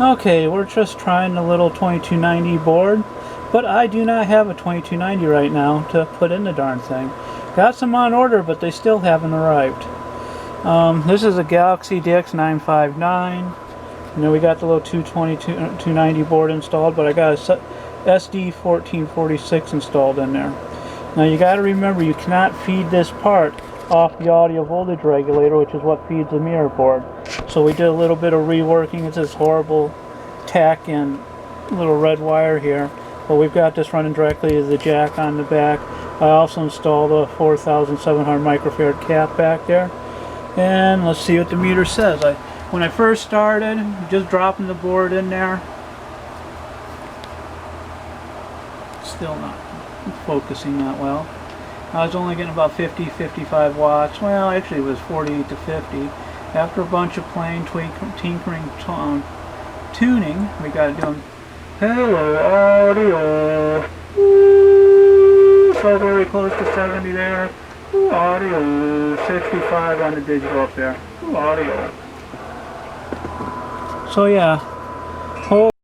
Okay, we're just trying the little 2290 board, but I do not have a 2290 right now to put in the darn thing. Got some on order, but they still haven't arrived. This is a Galaxy DX959. You know, we got the little 290 board installed, but I got a SD1446 installed in there. Now you got to remember, you cannot feed this part off the audio voltage regulator, which is what feeds the mirror board. So we did a little bit of reworking. It's this horrible tack and little red wire here, but we've got this running directly to the jack on the back. I also installed a 4,700 microfarad cap back there, and let's see what the meter says. When I first started, just dropping the board in there, still not focusing that well. I was only getting about 50-55 watts. Well, actually it was 48 to 50. After a bunch of playing, tinkering, tuning, we got it doing hello audio. Ooh, so very close to 70 there. Ooh, audio. 65 on the digital up there. Ooh, audio. So yeah.